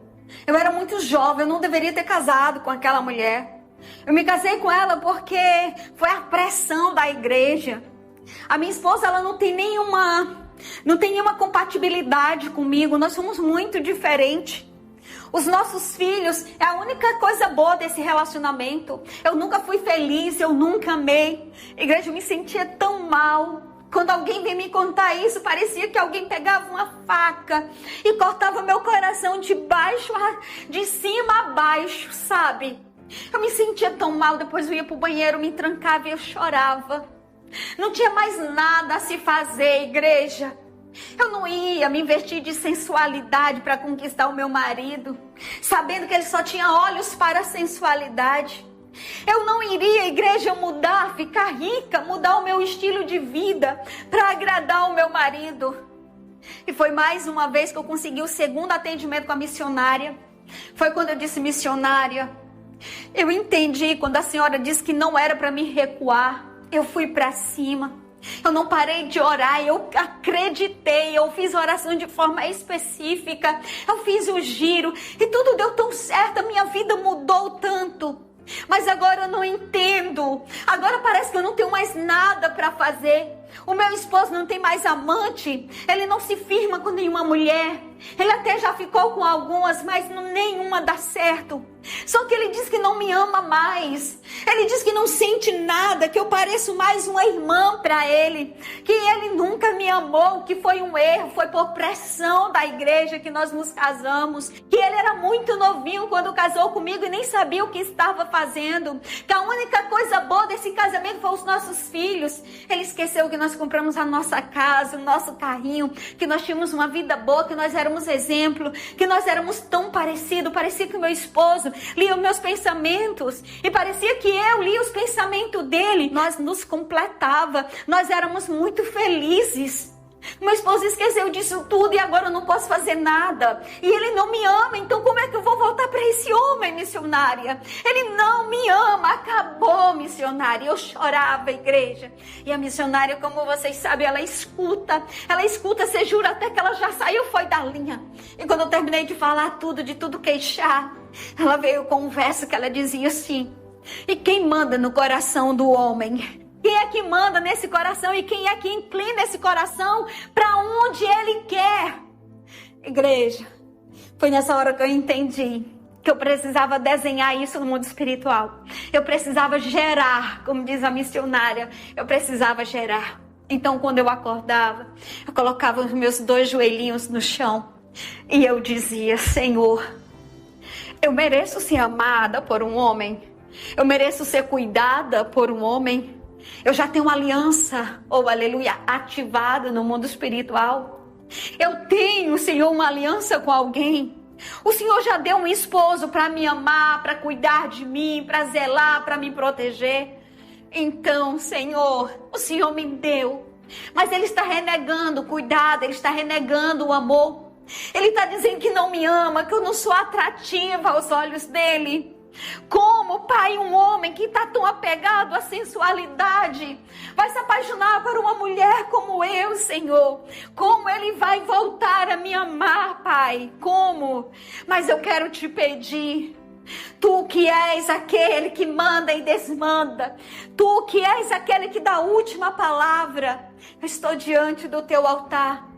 Eu era muito jovem, eu não deveria ter casado com aquela mulher. Eu me casei com ela porque foi a pressão da igreja. A minha esposa, ela não tem nenhuma compatibilidade comigo. Nós somos muito diferentes. Os nossos filhos é a única coisa boa desse relacionamento. Eu nunca fui feliz, eu nunca amei. Igreja, eu me sentia tão mal. Quando alguém veio me contar isso, parecia que alguém pegava uma faca e cortava meu coração de cima a baixo, sabe? Eu me sentia tão mal, depois eu ia pro banheiro, me trancava e eu chorava. Não tinha mais nada a se fazer, igreja. Eu não ia me investir de sensualidade para conquistar o meu marido, sabendo que ele só tinha olhos para a sensualidade. Eu não iria, igreja, mudar, ficar rica, mudar o meu estilo de vida para agradar o meu marido. E foi mais uma vez que eu consegui o segundo atendimento com a missionária. Foi quando eu disse: missionária, eu entendi quando a senhora disse que não era para me recuar. Eu fui para cima. Eu não parei de orar, eu acreditei, eu fiz oração de forma específica, eu fiz o giro e tudo deu tão certo, a minha vida mudou tanto. Mas agora eu não entendo, agora parece que eu não tenho mais nada para fazer. O meu esposo não tem mais amante, ele não se firma com nenhuma mulher, ele até já ficou com algumas, mas nenhuma dá certo. Só que ele diz que não me ama mais, ele diz que não sente nada, que eu pareço mais uma irmã para ele, que ele nunca me amou, que foi um erro, foi por pressão da igreja que nós nos casamos, que ele era muito novinho quando casou comigo e nem sabia o que estava fazendo, que a única coisa boa desse casamento foi os nossos filhos. Ele esqueceu que nós compramos a nossa casa, o nosso carrinho, que nós tínhamos uma vida boa, que nós éramos exemplo, que nós éramos tão parecidos, parecia que o meu esposo lia os meus pensamentos e parecia que eu lia os pensamentos dele. Nós nos completava, nós éramos muito felizes. Meu esposo esqueceu disso tudo e agora eu não posso fazer nada. E ele não me ama, então como é que eu vou voltar para esse homem, missionária? Ele não me ama, acabou, missionária. Eu chorava, igreja. E a missionária, como vocês sabem, ela escuta, você jura até que ela já saiu, foi da linha. E quando eu terminei de falar tudo, de tudo queixar, ela veio com um verso que ela dizia assim: e quem manda no coração do homem? Quem é que manda nesse coração e quem é que inclina esse coração para onde ele quer? Igreja, foi nessa hora que eu entendi que eu precisava desenhar isso no mundo espiritual. Eu precisava gerar, como diz a missionária, eu precisava gerar. Então, quando eu acordava, eu colocava os meus 2 joelhinhos no chão e eu dizia: Senhor, eu mereço ser amada por um homem, eu mereço ser cuidada por um homem. Eu já tenho uma aliança, aleluia, ativada no mundo espiritual. Eu tenho, Senhor, uma aliança com alguém. O Senhor já deu um esposo para me amar, para cuidar de mim, para zelar, para me proteger. Então, Senhor, o Senhor me deu. Mas ele está renegando o cuidado, ele está renegando o amor. Ele está dizendo que não me ama, que eu não sou atrativa aos olhos dele. Como, Pai, um homem que está tão apegado à sensualidade vai se apaixonar por uma mulher como eu, Senhor? Como ele vai voltar a me amar, Pai? Como? Mas eu quero te pedir, Tu que és aquele que manda e desmanda, Tu que és aquele que dá a última palavra, eu estou diante do Teu altar.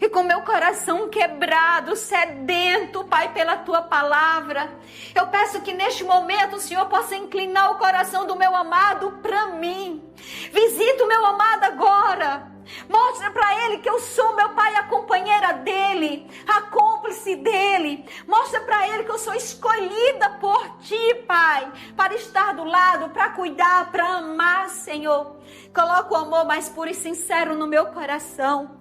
E com meu coração quebrado, sedento, Pai, pela Tua palavra, eu peço que neste momento o Senhor possa inclinar o coração do meu amado para mim. Visita o meu amado agora. Mostra para ele que eu sou, meu Pai, a companheira dele, a cúmplice dele. Mostra para ele que eu sou escolhida por Ti, Pai, para estar do lado, para cuidar, para amar, Senhor. Coloca o amor mais puro e sincero no meu coração.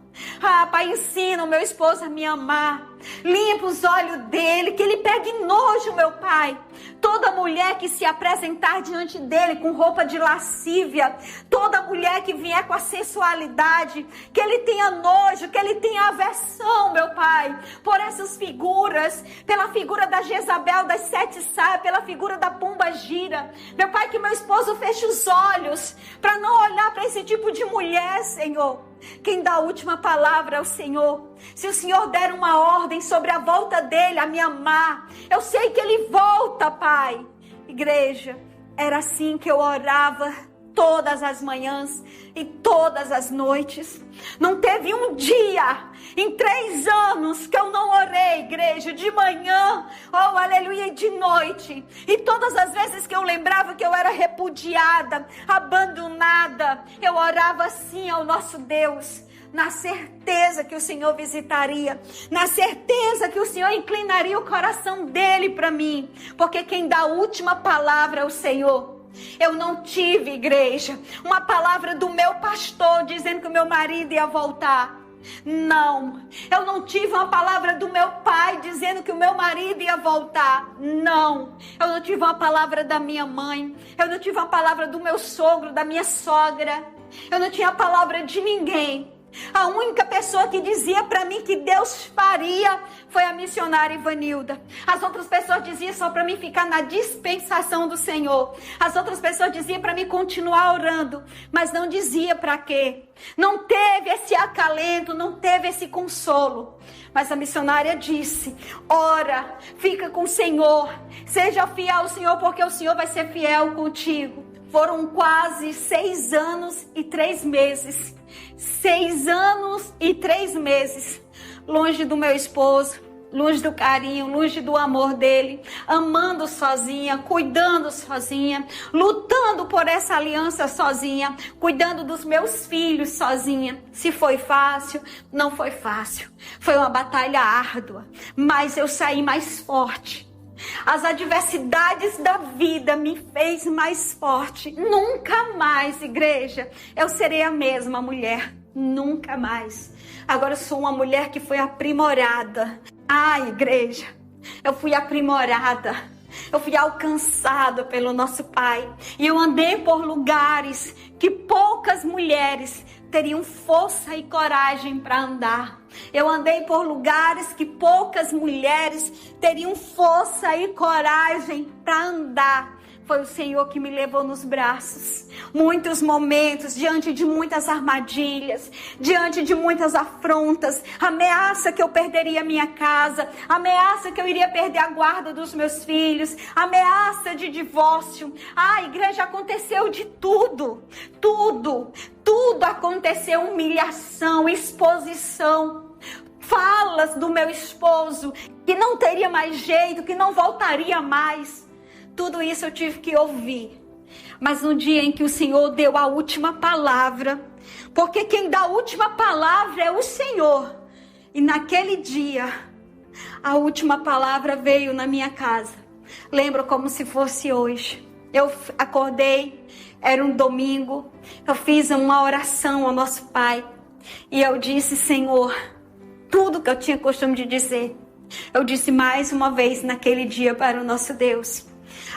Pai, ensina o meu esposo a me amar. Limpa os olhos dele, que ele pegue nojo, meu Pai. Toda mulher que se apresentar diante dele com roupa de lascívia, toda mulher que vier com a sensualidade, que ele tenha nojo, que ele tenha aversão, meu Pai, por essas figuras, pela figura da Jezabel, das 7 sábias, pela figura da pomba gira. Meu Pai, que meu esposo feche os olhos para não olhar para esse tipo de mulher, Senhor. Quem dá a última palavra é o Senhor. Se o Senhor der uma ordem sobre a volta dele a me amar, eu sei que ele volta, Pai. Igreja, era assim que eu orava todas as manhãs e todas as noites. Não teve um dia em 3 anos que eu não orei, igreja, de manhã, aleluia, e de noite. E todas as vezes que eu lembrava que eu era repudiada, abandonada, eu orava assim ao nosso Deus, na certeza que o Senhor visitaria, na certeza que o Senhor inclinaria o coração dele para mim, porque quem dá a última palavra é o Senhor. Eu não tive, igreja, uma palavra do meu pastor dizendo que o meu marido ia voltar. Não, eu não tive uma palavra do meu pai dizendo que o meu marido ia voltar. Não, eu não tive uma palavra da minha mãe, eu não tive uma palavra do meu sogro, da minha sogra, eu não tinha a palavra de ninguém. A única pessoa que dizia para mim que Deus faria foi a missionária Ivanilda. As outras pessoas diziam só para mim ficar na dispensação do Senhor. As outras pessoas diziam para mim continuar orando, mas não dizia para quê. Não teve esse acalento, não teve esse consolo. Mas a missionária disse: ora, fica com o Senhor, seja fiel ao Senhor, porque o Senhor vai ser fiel contigo. Foram quase 6 anos e 3 meses. 6 anos e 3 meses. Longe do meu esposo, longe do carinho, longe do amor dele. Amando sozinha, cuidando sozinha. Lutando por essa aliança sozinha. Cuidando dos meus filhos sozinha. Se foi fácil, não foi fácil. Foi uma batalha árdua. Mas eu saí mais forte. As adversidades da vida me fez mais forte. Nunca mais, igreja, eu serei a mesma mulher. Nunca mais. Agora eu sou uma mulher que foi aprimorada. Igreja, eu fui aprimorada. Eu fui alcançada pelo nosso Pai. E eu andei por lugares que poucas mulheres teriam força e coragem para andar. Eu andei por lugares que poucas mulheres teriam força e coragem para andar. Foi o Senhor que me levou nos braços. Muitos momentos, diante de muitas armadilhas, diante de muitas afrontas, ameaça que eu perderia minha casa, ameaça que eu iria perder a guarda dos meus filhos, ameaça de divórcio. Igreja, aconteceu de tudo, tudo aconteceu, humilhação, exposição. Falas do meu esposo, que não teria mais jeito, que não voltaria mais. Tudo isso eu tive que ouvir. Mas no dia em que o Senhor deu a última palavra, porque quem dá a última palavra é o Senhor. E naquele dia, a última palavra veio na minha casa. Lembro como se fosse hoje. Eu acordei, era um domingo, eu fiz uma oração ao nosso Pai. E eu disse: Senhor, tudo que eu tinha costume de dizer, eu disse mais uma vez naquele dia para o nosso Deus.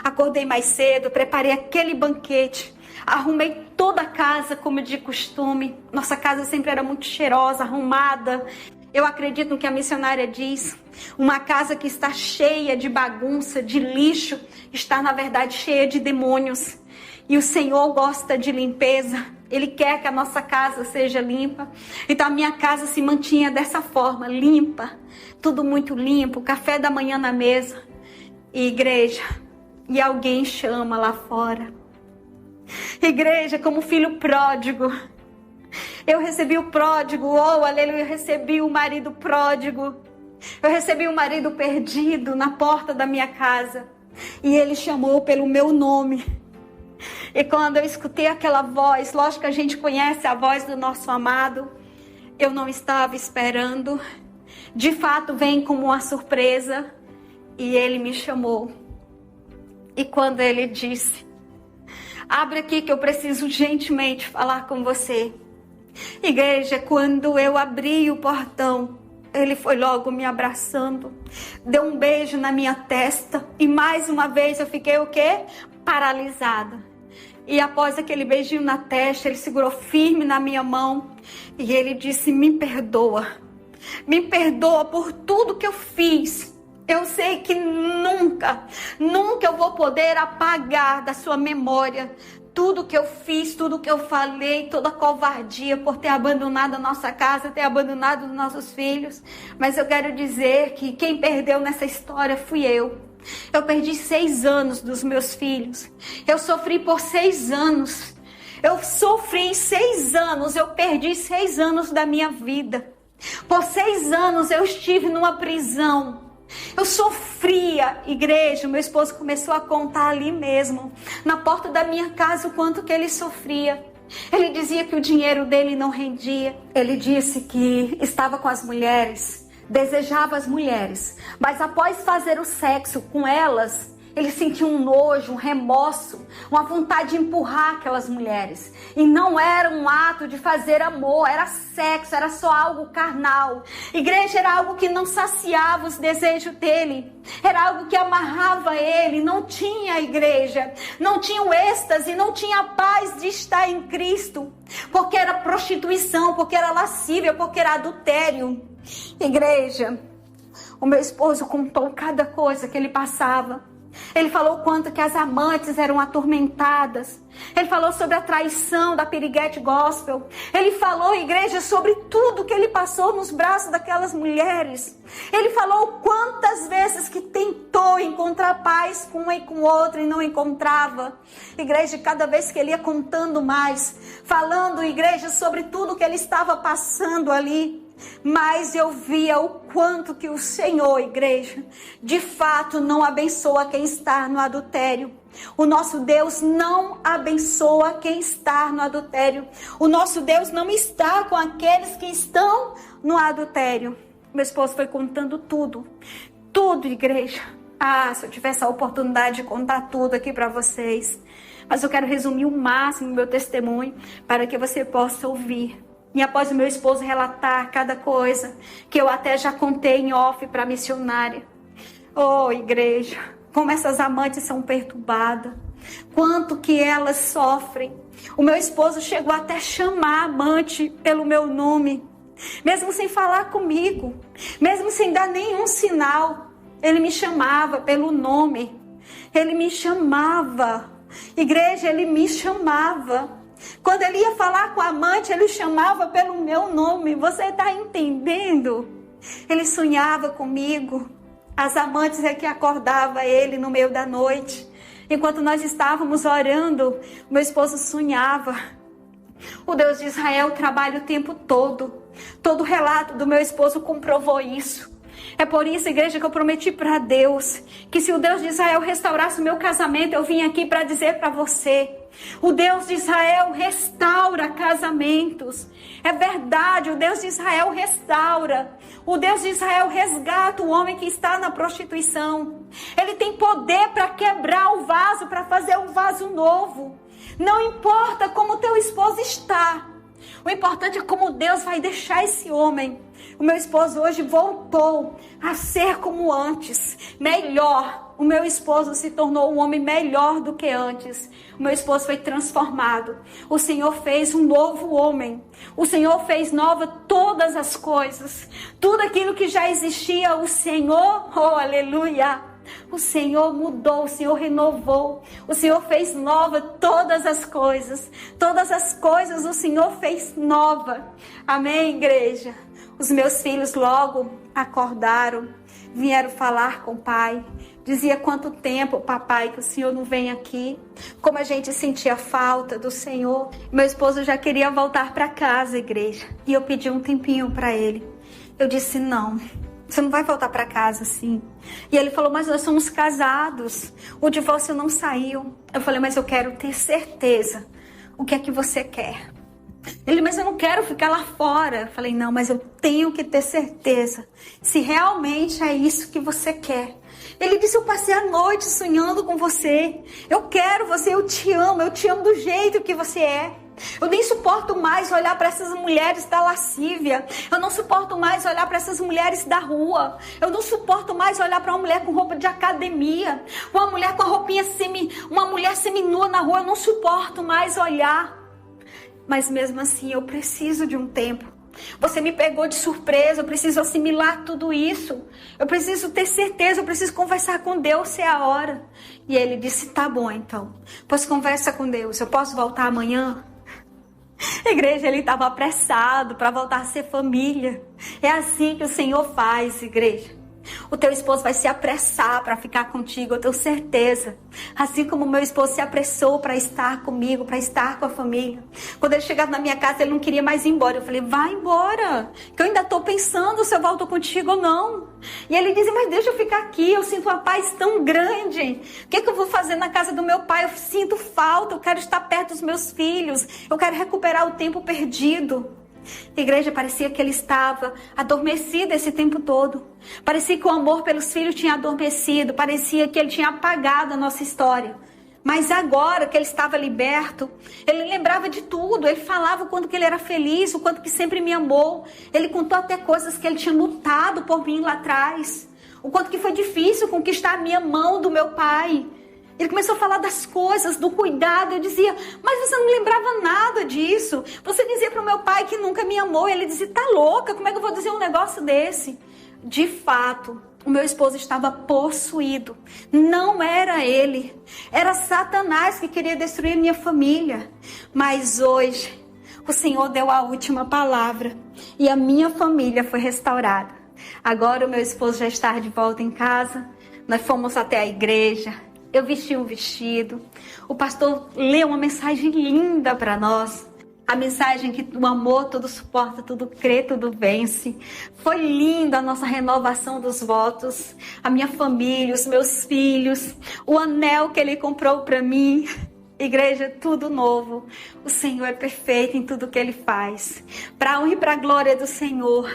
Acordei mais cedo, preparei aquele banquete, arrumei toda a casa como de costume. Nossa casa sempre era muito cheirosa, arrumada. Eu acredito no que a missionária diz. Uma casa que está cheia de bagunça, de lixo, está na verdade cheia de demônios. E o Senhor gosta de limpeza. Ele quer que a nossa casa seja limpa. Então a minha casa se mantinha dessa forma, limpa. Tudo muito limpo, café da manhã na mesa. E igreja, e alguém chama lá fora. Igreja, como filho pródigo. Eu recebi o pródigo, aleluia, eu recebi o marido pródigo. Eu recebi o marido perdido na porta da minha casa. E ele chamou pelo meu nome. E quando eu escutei aquela voz, lógico que a gente conhece a voz do nosso amado, eu não estava esperando. De fato, vem como uma surpresa. E ele me chamou. E quando ele disse: abre aqui que eu preciso urgentemente falar com você. Igreja, quando eu abri o portão, ele foi logo me abraçando, deu um beijo na minha testa e mais uma vez eu fiquei o quê? Paralisada. E após aquele beijinho na testa, ele segurou firme na minha mão e ele disse: me perdoa por tudo que eu fiz. Eu sei que nunca eu vou poder apagar da sua memória tudo que eu fiz, tudo que eu falei, toda a covardia por ter abandonado a nossa casa, ter abandonado os nossos filhos. Mas eu quero dizer que quem perdeu nessa história fui eu. Eu perdi 6 anos dos meus filhos. Eu sofri por 6 anos. Eu sofri 6 anos, eu perdi 6 anos da minha vida. Por 6 anos eu estive numa prisão. Eu sofria, igreja. Meu esposo começou a contar ali mesmo, na porta da minha casa, o quanto que ele sofria. Ele dizia que o dinheiro dele não rendia. Ele disse que estava com as mulheres, desejava as mulheres, mas após fazer o sexo com elas, Ele sentia um nojo, um remorso, uma vontade de empurrar aquelas mulheres. E não era um ato de fazer amor, era sexo, era só algo carnal. Igreja, era algo que não saciava os desejos dele. Era algo que amarrava ele. Não tinha igreja, não tinha o êxtase, não tinha a paz de estar em Cristo. Porque era prostituição, porque era lascívia, porque era adultério. Igreja, o meu esposo contou cada coisa que ele passava. Ele falou o quanto que as amantes eram atormentadas. Ele falou sobre a traição da Piriguete Gospel. Ele falou, igreja, sobre tudo que ele passou nos braços daquelas mulheres. Ele falou quantas vezes que tentou encontrar paz com uma e com outra e não encontrava. Igreja, cada vez que ele ia contando mais, falando, igreja, sobre tudo que ele estava passando ali, mas eu via o quanto que o Senhor, igreja, de fato não abençoa quem está no adultério. O nosso Deus não abençoa quem está no adultério. O nosso Deus não está com aqueles que estão no adultério. Meu esposo foi contando tudo, igreja. Se eu tivesse a oportunidade de contar tudo aqui para vocês. Mas eu quero resumir o máximo meu testemunho para que você possa ouvir. E após o meu esposo relatar cada coisa, que eu até já contei em off para a missionária. Oh, igreja, como essas amantes são perturbadas. Quanto que elas sofrem. O meu esposo chegou até a chamar a amante pelo meu nome. Mesmo sem falar comigo. Mesmo sem dar nenhum sinal. Ele me chamava pelo nome. Ele me chamava. Igreja, ele me chamava. Quando ele ia falar com a amante, ele chamava pelo meu nome. Você está entendendo? Ele sonhava comigo. As amantes é que acordavam ele no meio da noite. Enquanto nós estávamos orando, meu esposo sonhava. O Deus de Israel trabalha o tempo todo. Todo o relato do meu esposo comprovou isso. É por isso, igreja, que eu prometi para Deus que se o Deus de Israel restaurasse o meu casamento, eu vim aqui para dizer para você. O Deus de Israel restaura casamentos. É verdade, o Deus de Israel restaura. O Deus de Israel resgata o homem que está na prostituição. Ele tem poder para quebrar o vaso, para fazer um vaso novo. Não importa como teu esposo está. O importante é como Deus vai deixar esse homem. O meu esposo hoje voltou a ser como antes, melhor. O meu esposo se tornou um homem melhor do que antes. O meu esposo foi transformado. O Senhor fez um novo homem. O Senhor fez nova todas as coisas. Tudo aquilo que já existia, o Senhor, oh aleluia, o Senhor mudou, o Senhor renovou. O Senhor fez nova todas as coisas. Todas as coisas o Senhor fez nova. Amém, igreja? Os meus filhos logo acordaram, vieram falar com o pai. Dizia quanto tempo, papai, que o Senhor não vem aqui. Como a gente sentia falta do Senhor. Meu esposo já queria voltar para casa, igreja. E eu pedi um tempinho para ele. Eu disse, não, você não vai voltar para casa assim. E ele falou, mas nós somos casados. O divórcio não saiu. Eu falei, mas eu quero ter certeza. O que é que você quer? Ele, mas eu não quero ficar lá fora. Eu falei, não, mas eu tenho que ter certeza. Se realmente é isso que você quer. Ele disse, eu passei a noite sonhando com você. Eu quero você, eu te amo do jeito que você é. Eu nem suporto mais olhar para essas mulheres da lascívia. Eu não suporto mais olhar para essas mulheres da rua. Eu não suporto mais olhar para uma mulher com roupa de academia. Uma mulher com a roupinha uma mulher seminua na rua. Eu não suporto mais olhar. Mas mesmo assim eu preciso de um tempo. Você me pegou de surpresa, eu preciso assimilar tudo isso. Eu preciso ter certeza, eu preciso conversar com Deus, se é a hora. E ele disse, tá bom então. Pois conversa com Deus, eu posso voltar amanhã? Igreja, ele estava apressado para voltar a ser família. É assim que o Senhor faz, igreja. O teu esposo vai se apressar para ficar contigo, eu tenho certeza. Assim como o meu esposo se apressou para estar comigo, para estar com a família. Quando ele chegava na minha casa, ele não queria mais ir embora. Eu falei, vai embora, que eu ainda estou pensando se eu volto contigo ou não. E ele dizia, mas deixa eu ficar aqui, eu sinto uma paz tão grande. O que é que eu vou fazer na casa do meu pai? Eu sinto falta, eu quero estar perto dos meus filhos. Eu quero recuperar o tempo perdido. Igreja, parecia que ele estava adormecido esse tempo todo. Parecia que o amor pelos filhos tinha adormecido. Parecia que ele tinha apagado a nossa história. Mas agora que ele estava liberto, ele lembrava de tudo. Ele falava o quanto que ele era feliz, o quanto que sempre me amou. Ele contou até coisas que ele tinha lutado por mim lá atrás. O quanto que foi difícil conquistar a minha mão do meu pai. Ele começou a falar das coisas, do cuidado. Eu dizia, mas você não lembrava nada disso. Você dizia para o meu pai que nunca me amou. Ele dizia, tá louca, como é que eu vou dizer um negócio desse? De fato, o meu esposo estava possuído. Não era ele. Era Satanás que queria destruir minha família. Mas hoje, o Senhor deu a última palavra. E a minha família foi restaurada. Agora o meu esposo já está de volta em casa. Nós fomos até a igreja. Eu vesti um vestido. O pastor leu uma mensagem linda para nós. A mensagem que o amor tudo suporta, tudo crê, tudo vence. Foi linda a nossa renovação dos votos. A minha família, os meus filhos. O anel que ele comprou para mim. Igreja, tudo novo. O Senhor é perfeito em tudo que ele faz. Para a honra e para a glória do Senhor.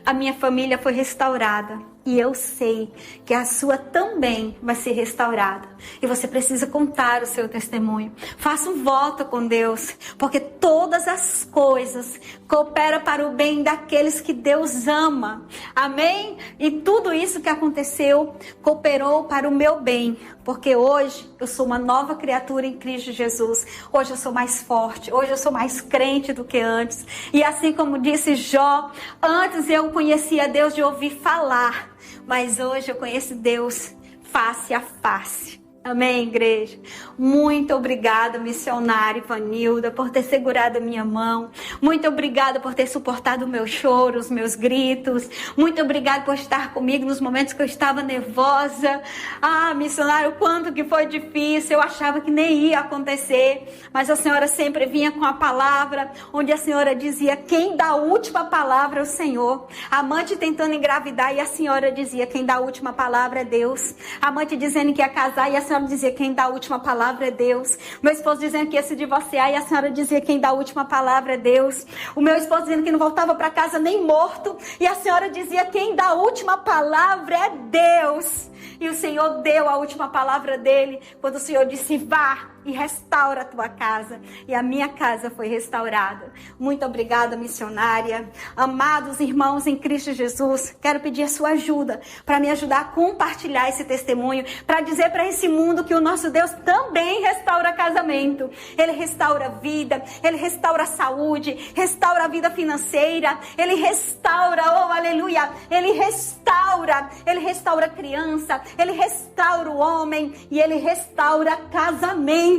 A minha família foi restaurada. E eu sei que a sua também vai ser restaurada. E você precisa contar o seu testemunho. Faça um voto com Deus. Porque todas as coisas cooperam para o bem daqueles que Deus ama. Amém? E tudo isso que aconteceu cooperou para o meu bem. Porque hoje eu sou uma nova criatura em Cristo Jesus. Hoje eu sou mais forte. Hoje eu sou mais crente do que antes. E assim como disse Jó, antes eu conhecia Deus de ouvir falar. Mas hoje eu conheço Deus face a face. Amém, igreja? Muito obrigada, missionária Ivanilda, por ter segurado a minha mão. Muito obrigada por ter suportado o meu choro, os meus gritos. Muito obrigada por estar comigo nos momentos que eu estava nervosa. Ah, missionária, o quanto que foi difícil. Eu achava que nem ia acontecer. Mas a senhora sempre vinha com a palavra, onde a senhora dizia, quem dá a última palavra é o Senhor. A amante tentando engravidar e a senhora dizia, quem dá a última palavra é Deus. A amante dizendo que ia casar e a senhora dizia, quem dá a última palavra é Deus. Meu esposo dizendo que ia se divorciar e a senhora dizia, quem dá a última palavra é Deus. O meu esposo dizendo que não voltava para casa nem morto e a senhora dizia, quem dá a última palavra é Deus. E o Senhor deu a última palavra dele quando o Senhor disse, vá e restaura a tua casa. E a minha casa foi restaurada. Muito obrigada, missionária. Amados irmãos em Cristo Jesus, quero pedir a sua ajuda para me ajudar a compartilhar esse testemunho, para dizer para esse mundo que o nosso Deus também restaura casamento. Ele restaura a vida, Ele restaura a saúde, restaura a vida financeira, Ele restaura, oh aleluia, Ele restaura a criança, Ele restaura o homem e Ele restaura casamentos.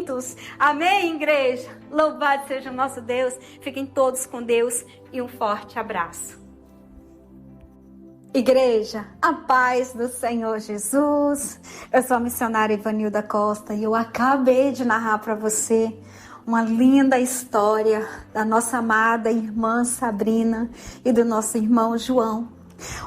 Amém, igreja? Louvado seja o nosso Deus. Fiquem todos com Deus e um forte abraço. Igreja, a paz do Senhor Jesus. Eu sou a missionária Ivanilda Costa e eu acabei de narrar para você uma linda história da nossa amada irmã Sabrina e do nosso irmão João.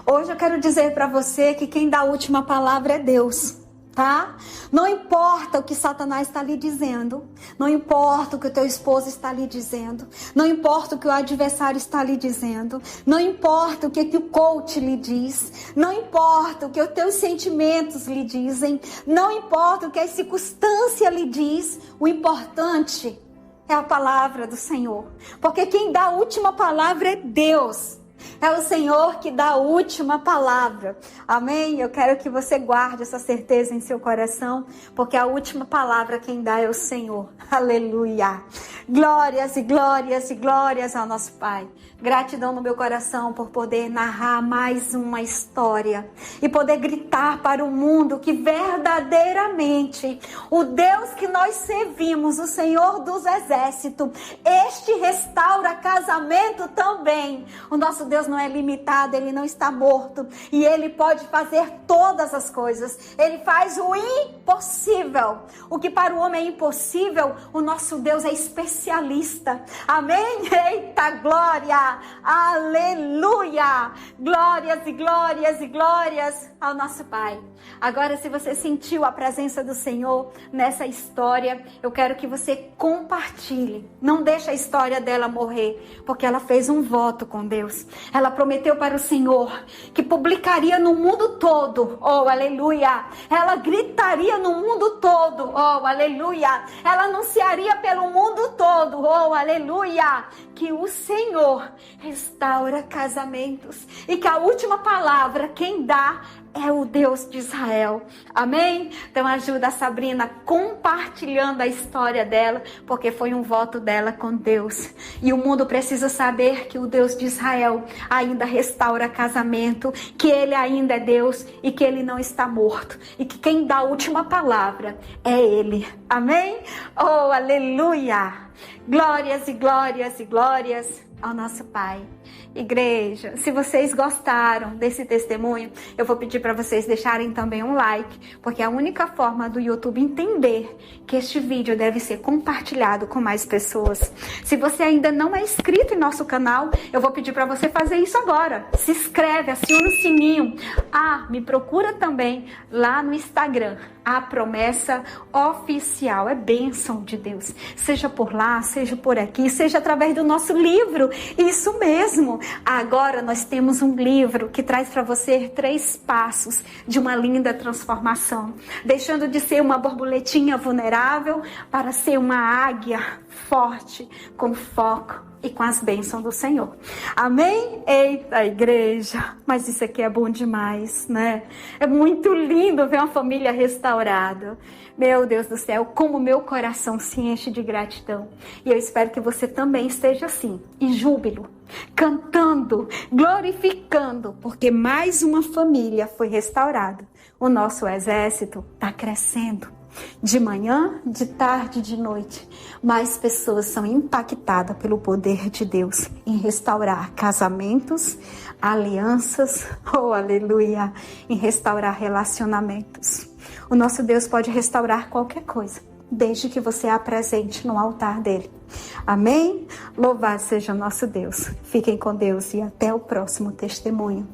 Hoje eu quero dizer para você que quem dá a última palavra é Deus. Tá? Não importa o que Satanás está lhe dizendo, não importa o que o teu esposo está lhe dizendo, não importa o que o adversário está lhe dizendo, não importa o que o coach lhe diz, não importa o que os teus sentimentos lhe dizem, não importa o que a circunstância lhe diz, o importante é a palavra do Senhor, porque quem dá a última palavra é Deus. É o Senhor que dá a última palavra. Amém? Eu quero que você guarde essa certeza em seu coração, porque a última palavra quem dá é o Senhor. Aleluia. Glórias e glórias e glórias ao nosso Pai. Gratidão no meu coração por poder narrar mais uma história e poder gritar para o mundo que verdadeiramente o Deus que nós servimos, o Senhor dos Exércitos, este restaura casamento também. O nosso Deus não é limitado, Ele não está morto. E Ele pode fazer todas as coisas. Ele faz o impossível. O que para o homem é impossível, o nosso Deus é especialista. Amém? Eita glória! Aleluia! Glórias e glórias e glórias ao nosso Pai. Agora, se você sentiu a presença do Senhor nessa história, eu quero que você compartilhe. Não deixe a história dela morrer, porque ela fez um voto com Deus. Ela prometeu para o Senhor que publicaria no mundo todo. Oh, aleluia! Ela gritaria no mundo todo. Oh, aleluia! Ela anunciaria pelo mundo todo. Oh, aleluia! Que o Senhor restaura casamentos e que a última palavra quem dá é o Deus de Israel. Amém? Então ajuda a Sabrina compartilhando a história dela, porque foi um voto dela com Deus. E o mundo precisa saber que o Deus de Israel ainda restaura casamento, que Ele ainda é Deus e que Ele não está morto. E que quem dá a última palavra é Ele. Amém? Oh, aleluia! Glórias e glórias e glórias ao nosso Pai. Igreja, se vocês gostaram desse testemunho, eu vou pedir para vocês deixarem também um like, porque é a única forma do YouTube entender que este vídeo deve ser compartilhado com mais pessoas. Se você ainda não é inscrito em nosso canal, eu vou pedir para você fazer isso agora. Se inscreve, aciona o sininho. Me procura também lá no Instagram, A Promessa Oficial. É bênção de Deus. Seja por lá, seja por aqui, seja através do nosso livro. Isso mesmo. Agora nós temos um livro que traz para você 3 passos de uma linda transformação. Deixando de ser uma borboletinha vulnerável para ser uma águia forte, com foco e com as bênçãos do Senhor. Amém? Eita, igreja! Mas isso aqui é bom demais, né? É muito lindo ver uma família restaurada. Meu Deus do céu, como meu coração se enche de gratidão. E eu espero que você também esteja assim, em júbilo, cantando, glorificando, porque mais uma família foi restaurada. O nosso exército está crescendo. De manhã, de tarde, de noite, mais pessoas são impactadas pelo poder de Deus em restaurar casamentos, alianças, oh aleluia, em restaurar relacionamentos. O nosso Deus pode restaurar qualquer coisa, desde que você a apresente no altar dele. Amém? Louvado seja o nosso Deus. Fiquem com Deus e até o próximo testemunho.